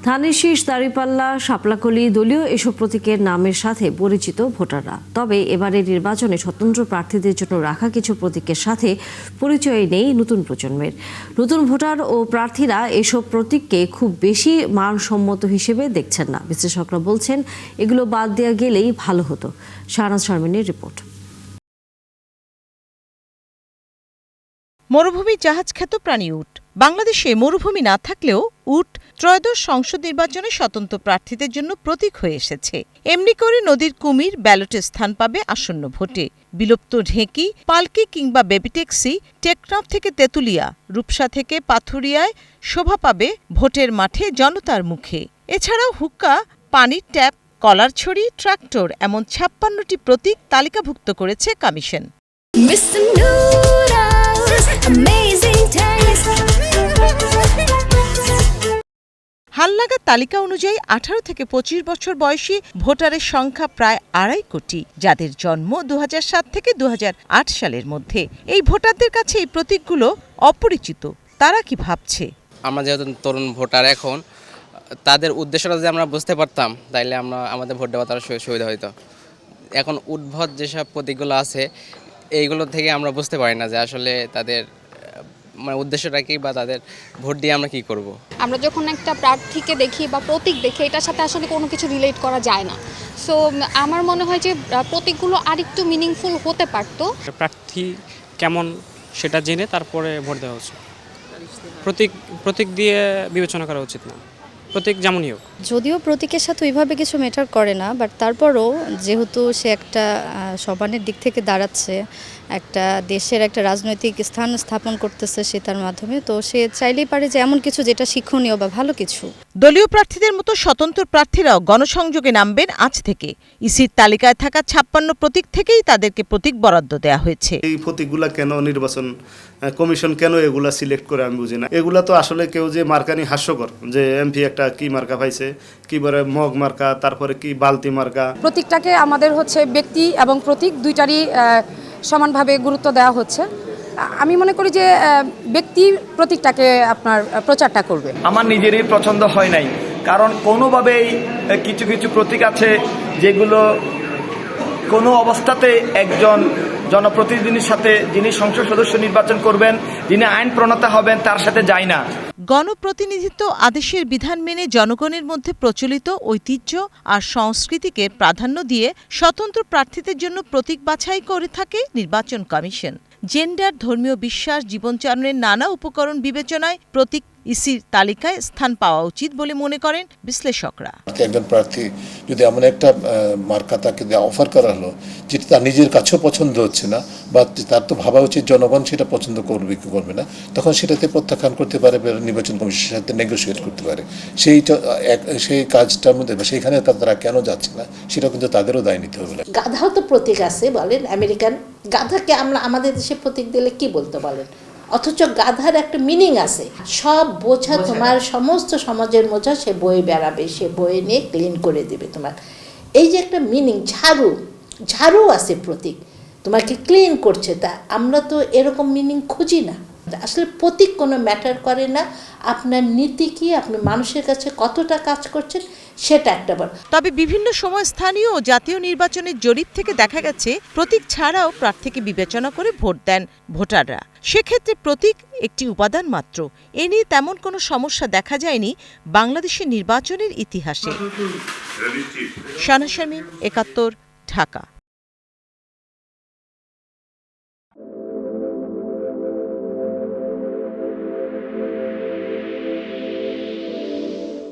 ধানের শীষ, দাঁড়িপাল্লা, শাপলাকলি দলীয় এসব প্রতীকের নামের সাথে পরিচিত ভোটাররা। তবে এবারের নির্বাচনে স্বতন্ত্র প্রার্থীদের জন্য রাখা কিছু প্রতীকের সাথে পরিচয় নেই নতুন প্রজন্মের। নতুন ভোটার ও প্রার্থীরা এসব প্রতীককে খুব বেশি মানসম্মত হিসেবে দেখছেন না। বিশ্লেষকরা বলছেন এগুলো বাদ দেওয়া গেলেই ভালো হতো। শাহনাজ শারমিনের রিপোর্ট। মরুভূমি জাহাজ খ্যাত প্রাণী উট। বাংলাদেশে মরুভূমি না থাকলেও উট ত্রয়োদশ সংসদ নির্বাচনে স্বতন্ত্র প্রার্থীদের জন্য প্রতীক হয়ে এসেছে। এমনি করে নদীর কুমির ব্যালটে স্থান পাবে আসন্ন ভোটে। বিলুপ্ত ঢেঁকি, পালকি কিংবা বেবি ট্যাক্সি টেকনাফ থেকে তেঁতুলিয়া, রূপসা থেকে পাথুরিয়ায় শোভা পাবে ভোটের মাঠে জনতার মুখে। এছাড়াও হুক্কা, পানির ট্যাপ, কলারছড়ি, ট্রাক্টর এমন ৫৬টি প্রতীক তালিকাভুক্ত করেছে কমিশন। হালনাগাদ তালিকা অনুযায়ী ১৮ থেকে ২৫ বছর বয়সী ভোটারের সংখ্যা প্রায় ২.৫ কোটি, যাদের জন্ম ২০০৭ থেকে ২০০৮ সালের মধ্যে। এই ভোটারদের কাছে এই প্রতীকগুলো অপরিচিত। তারা কি ভাবছে? আমরা যেহেতু তরুণ ভোটার, এখন তাদের উদ্দেশ্যটা যদি আমরা বুঝতে পারতাম তাইলে আমাদের ভোট দেওয়া তার সুবিধা হইতো। এখন উদ্ভট যেসব প্রতীকগুলো আছে এইগুলো থেকে আমরা বুঝতে পারি না যে আসলে তাদের উদ্দেশ্যটা কি বা তাদের ভোট দিয়ে আমরা কি করব। আমরা যখন একটা প্রার্থীকে দেখি বা প্রতীক দেখি, এটার সাথে আসলে কোনো কিছু রিলেট করা যায় না। সো আমার মনে হয় যে প্রতীকগুলো আরেকটু মিনিংফুল হতে পারতো। প্রার্থী কেমন সেটা জেনে তারপরে ভোট দেওয়া উচিত। প্রতীক দিয়ে বিবেচনা করা উচিত না, প্রতীক যেমনই হোক। যদিও প্রতীকের সাথে ওইভাবে কিছু ম্যাটার করে না, বাট তারপরও যেহেতু সে একটা সমানের দিক থেকে দাঁড়াচ্ছে, একটা দেশের একটা রাজনৈতিক স্থান স্থাপন করতেছে সে তার মাধ্যমে, তো সে চাইলেই পারে যে এমন কিছু যেটা শিক্ষণীয় বা ভালো কিছু। দলীয় প্রার্থীদের মতো স্বতন্ত্র প্রার্থীরাও গণসংযোগে নামবেন আজ থেকে। ইসির তালিকায় থাকা ৫৬ প্রতীক থেকেই তাদেরকে প্রতীক বরাদ্দ দেওয়া হয়েছে। এই প্রতীকগুলা কেন নির্বাচন কমিশন কেন এগুলা সিলেক্ট করে আমি বুঝি না। এগুলা তো আসলে কেউ যে মার্কানি হাস্যকর, যে এমপি একটা কি মার্কা পাইছে, কি বলে মগ মার্কা, তারপরে কি বালতি মার্কা। প্রতীকটাকে আমাদের ব্যক্তি এবং প্রতীক দুইটারই সমানভাবে গুরুত্ব দেওয়া হচ্ছে। আমি মনে করি যে ব্যক্তি প্রতীকটাকে আপনার প্রচারটা করবে। আমার নিজেরই পছন্দ হয় নাই, কারণ কোনোভাবেই কিছু কিছু প্রতীক আছে যেগুলো কোনো অবস্থাতে একজন জনপ্রতিনিধির সাথে, যিনি সংসদ সদস্য নির্বাচন করবেন, যিনি আইন প্রণেতা হবেন, তার সাথে যায় না। গণপ্রতিনিধিত্ব আদেশের বিধান মেনে জনগণের মধ্যে প্রচলিত ঐতিহ্য আর সংস্কৃতিকে প্রাধান্য দিয়ে স্বতন্ত্র প্রার্থীদের জন্য প্রতীক বাছাই করে থাকে নির্বাচন কমিশন। জেন্ডার, ধর্মীয় বিশ্বাস, জীবনযাপনের নানা উপকরণ বিবেচনায় প্রতীক ইসির তালিকায় স্থান পাওয়া উচিত বলে মনে করেন বিশ্লেষকরা। একজন প্রার্থী যদি এমন একটা মার্কা তাকে অফার করা হলো যেটা তার নিজের কাছেও পছন্দ হচ্ছে না, বা তার তো ভাবা উচিত জনগণ সেটা পছন্দ করবে কি করবে না, তখন সেটাতে প্রত্যাখ্যান করতে পারে, নির্বাচন কমিশনের সাথে নেগোসিয়েট করতে পারে। সেই কাজটার মধ্যে সেইখানে তারা কেন যাচ্ছে না সেটা কিন্তু তাদেরও দায় নিতে হবে। গাধাও তো প্রতীক আছে, বলেন আমেরিকান গাধাকে আমরা আমাদের দেশে প্রতীক দিলে কি বলতে বলেন, অথচ গাধার একটা মিনিং আছে। সব বোঝা তোমার সমস্ত সমাজের বোঝা সে বয়ে বেড়াবে, সে বয়ে নিয়ে ক্লিন করে দেবে তোমার। এই যে একটা মিনিং, ঝাড়ু আছে প্রতীক, তোমাকে ক্লিন করছে। তা আমরা তো এরকম মিনিং খুঁজি না। আসলে প্রতীক কোনো ম্যাটার করে না, আপনার নীতি কি, আপনি মানুষের কাছে কতটা কাজ করছেন সেটা একটা বড়। তবে বিভিন্ন সময় স্থানীয় ও জাতীয় নির্বাচনের জরিপ থেকে দেখা গেছে প্রতীক ছাড়াও প্রার্থীকে বিবেচনা করে ভোট দেন ভোটাররা। সেক্ষেত্রে প্রতীক একটি উপাদান মাত্র। এ নিয়ে তেমন কোনো সমস্যা দেখা যায়নি বাংলাদেশের নির্বাচনের ইতিহাসে। শাহনাজ শারমিন, ৭১, ঢাকা।